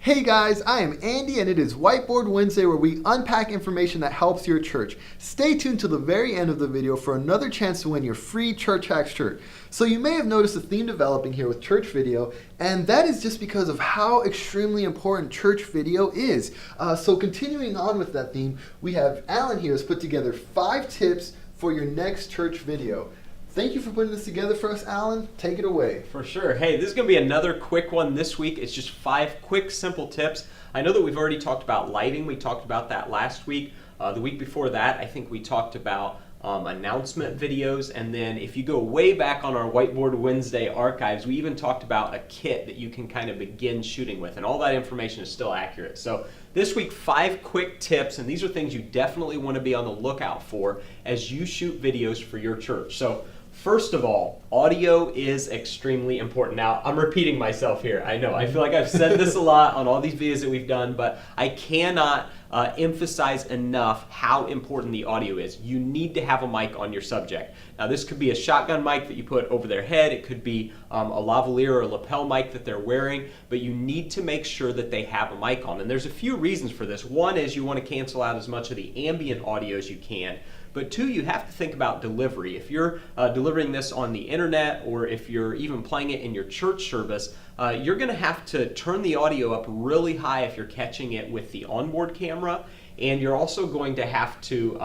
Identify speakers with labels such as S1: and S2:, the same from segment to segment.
S1: Hey guys, I am Andy and it is Whiteboard Wednesday where we unpack information that helps your church. Stay tuned to the very end of the video for another chance to win your free Church Hacks shirt. So you may have noticed a theme developing here with church video, and that is just because of how extremely important church video is. So continuing on with that theme, we have Alan here has put together 5 tips for your next church video. Thank you for putting this together for us, Alan. Take it away.
S2: For sure. Hey, this is going to be another quick one this week. It's just 5 quick, simple tips. I know that we've already talked about lighting. We talked about that last week. The week before that, I think we talked about announcement videos. And then if you go way back on our Whiteboard Wednesday archives, we even talked about a kit that you can kind of begin shooting with. And all that information is still accurate. So this week, 5 quick tips. And these are things you definitely want to be on the lookout for as you shoot videos for your church. So first of all, audio is extremely important. Now, I'm repeating myself here. I know. I feel like I've said this a lot on all these videos that we've done, but I cannot emphasize enough how important the audio is. You need to have a mic on your subject. Now, this could be a shotgun mic that you put over their head. It could be a lavalier or a lapel mic that they're wearing, but you need to make sure that they have a mic on. And there's a few reasons for this. One is you want to cancel out as much of the ambient audio as you can. But 2, you have to think about delivery. If you're delivering this on the internet or if you're even playing it in your church service, you're going to have to turn the audio up really high if you're catching it with the onboard camera. And you're also going to have to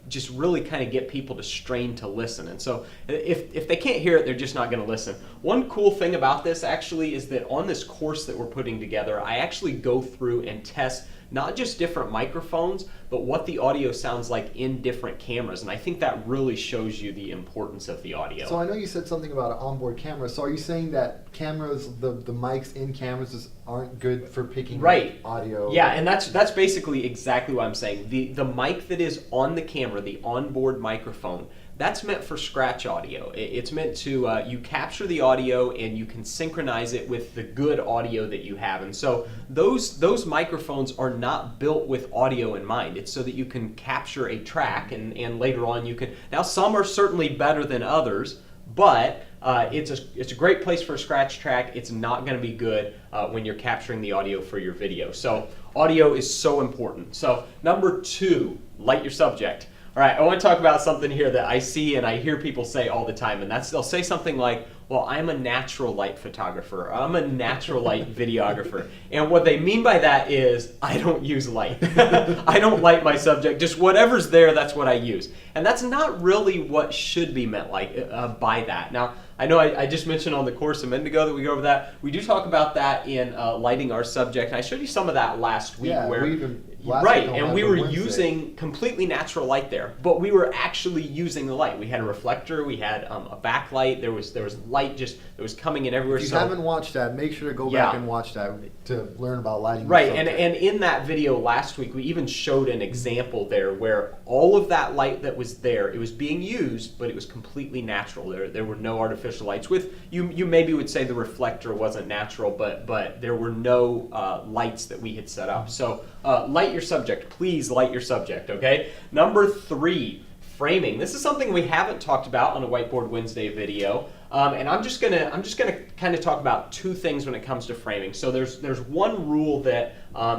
S2: just really kind of get people to strain to listen. And so if they can't hear it, they're just not going to listen. One cool thing about this actually is that on this course that we're putting together, I actually go through and test not just different microphones, but what the audio sounds like in different cameras. And I think that really shows you the importance of the audio.
S1: So I know you said something about an onboard camera. So are you saying that cameras, the mics in cameras just aren't good for picking audio?
S2: Yeah, and that's basically exactly what I'm saying. The mic that is on the camera, the onboard microphone, that's meant for scratch audio. It's meant to, you capture the audio and you can synchronize it with the good audio that you have. And so those microphones are not built with audio in mind. It's so that you can capture a track and later on you can, now some are certainly better than others, but it's a great place for a scratch track. It's not going to be good when you're capturing the audio for your video. So audio is so important. So number 2, light your subject. All right, I want to talk about something here that I see and I hear people say all the time, and that's they'll say something like, well, I'm a natural light photographer, or I'm a natural light videographer. And what they mean by that is, I don't use light. I don't light my subject, just whatever's there, that's what I use. And that's not really what should be meant by that. Now, I know I just mentioned on the course a minute ago that we go over that. We do talk about that in lighting our subject. And I showed you some of that last week.
S1: Yeah,
S2: where, and we were using completely natural light there, but we were actually using the light. We had a reflector, we had a backlight. There was light that was coming in everywhere.
S1: If you haven't watched that, make sure to go back and watch that to learn about lighting.
S2: Right, and in that video last week, we even showed an example there where all of that light that was there, it was being used, but it was completely natural. There were no artificial lights. With you maybe would say the reflector wasn't natural, but there were no lights that we had set up. So light your subject. Please light your subject, okay? Number 3, framing. This is something we haven't talked about on a Whiteboard Wednesday video. And I'm just gonna kind of talk about 2 things when it comes to framing. So there's one rule that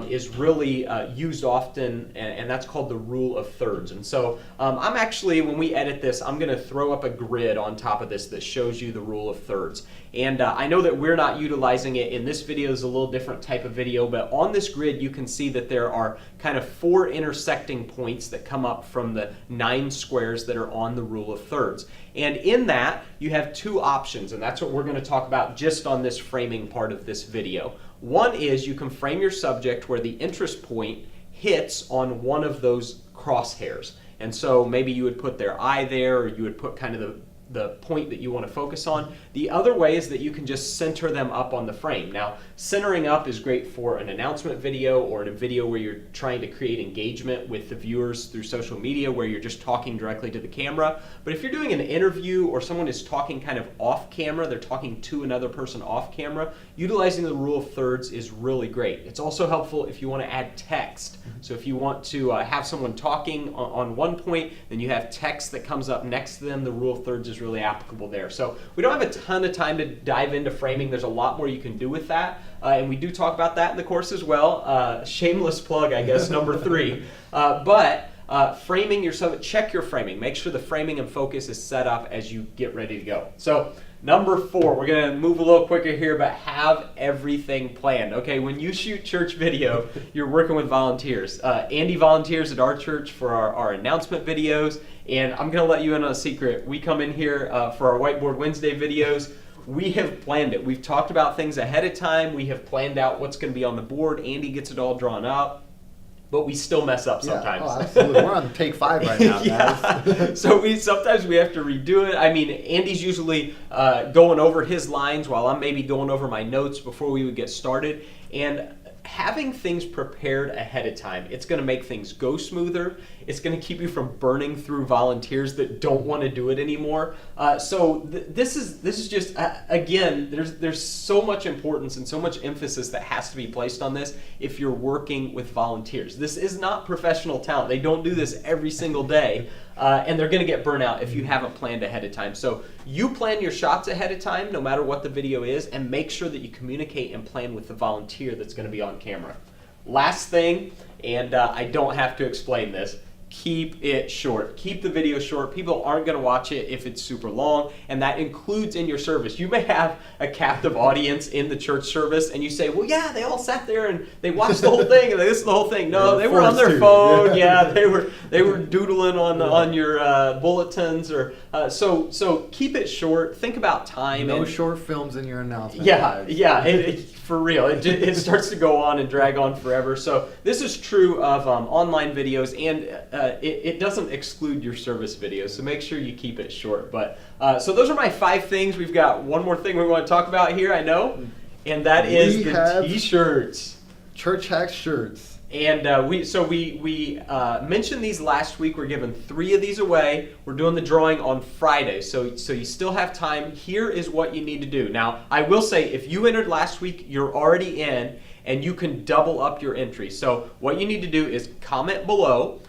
S2: is really used often, and that's called the rule of thirds. And so I'm actually, when we edit this, I'm gonna throw up a grid on top of this that shows you the rule of thirds. And I know that we're not utilizing it in this video. It's a little different type of video, but on this grid you can see that there are kind of 4 intersecting points that come up from the 9 squares that are on the rule of thirds. And in that, you have 2 options, and that's what we're going to talk about just on this framing part of this video. One is you can frame your subject where the interest point hits on one of those crosshairs. And so maybe you would put their eye there, or you would put kind of the point that you want to focus on. The other way is that you can just center them up on the frame. Now, centering up is great for an announcement video or in a video where you're trying to create engagement with the viewers through social media where you're just talking directly to the camera. But if you're doing an interview or someone is talking kind of off camera, they're talking to another person off camera, utilizing the rule of thirds is really great. It's also helpful if you want to add text So if you want to have someone talking on one point, then you have text that comes up next to them. The rule of thirds is really applicable there. So we don't have a ton of time to dive into framing. There's a lot more you can do with that. And we do talk about that in the course as well. Shameless plug, I guess, number 3. Framing your subject, check your framing. Make sure the framing and focus is set up as you get ready to go. So number 4, we're going to move a little quicker here, but have everything planned. Okay, when you shoot church video, you're working with volunteers. Andy volunteers at our church for our announcement videos, and I'm going to let you in on a secret. We come in here for our Whiteboard Wednesday videos. We have planned it. We've talked about things ahead of time. We have planned out what's going to be on the board. Andy gets it all drawn up. But we still mess up sometimes.
S1: Yeah. Oh, absolutely. We're on take 5 right now, guys.
S2: So sometimes we have to redo it. I mean, Andy's usually going over his lines while I'm maybe going over my notes before we would get started. And having things prepared ahead of time, it's going to make things go smoother. It's going to keep you from burning through volunteers that don't want to do it anymore. This is just again, there's so much importance and so much emphasis that has to be placed on this if you're working with volunteers. This is not professional talent. They don't do this every single day. And they're going to get burnt out if you haven't planned ahead of time. So you plan your shots ahead of time, no matter what the video is, and make sure that you communicate and plan with the volunteer that's going to be on camera. Last thing, and I don't have to explain this, keep it short. Keep the video short. People aren't going to watch it if it's super long, and that includes in your service. You may have a captive audience in the church service, and you say, well, yeah, they all sat there and they watched the whole thing, and they listened to the whole thing. No, they were on their phone. Yeah, they were doodling on your bulletins. Or so keep it short. Think about time.
S1: No short films in your announcement.
S2: Yeah, for real. It starts to go on and drag on forever. So this is true of online videos, and it doesn't exclude your service videos, so make sure you keep it short. But so those are my 5 things. We've got one more thing we want to talk about here, I know, and that is the t-shirts.
S1: Church Hacks shirts.
S2: And we mentioned these last week. We're giving 3 of these away. We're doing the drawing on Friday, so you still have time. Here is what you need to do. Now, I will say, if you entered last week, you're already in, and you can double up your entry. So what you need to do is comment below,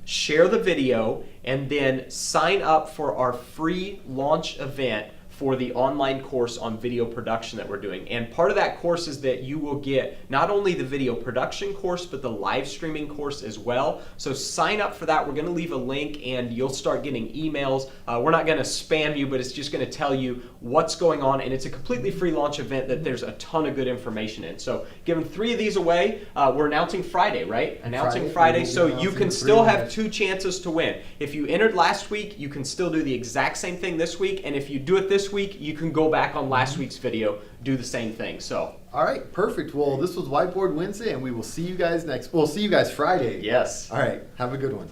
S2: share the video, and then sign up for our free launch event for the online course on video production that we're doing. And part of that course is that you will get not only the video production course, but the live streaming course as well. So sign up for that. We're going to leave a link, and you'll start getting emails. We're not going to spam you, but it's just going to tell you what's going on. And it's a completely free launch event that there's a ton of good information in. So giving 3 of these away. We're announcing Friday, right? Announcing Friday. So you can still have 2 chances to win. If you entered last week, you can still do the exact same thing this week. And if you do it this week, you can go back on last week's video, do the same thing. So
S1: all right, perfect. Well, this was Whiteboard Wednesday, and we will see you guys Friday.
S2: Yes.
S1: All right, have a good one.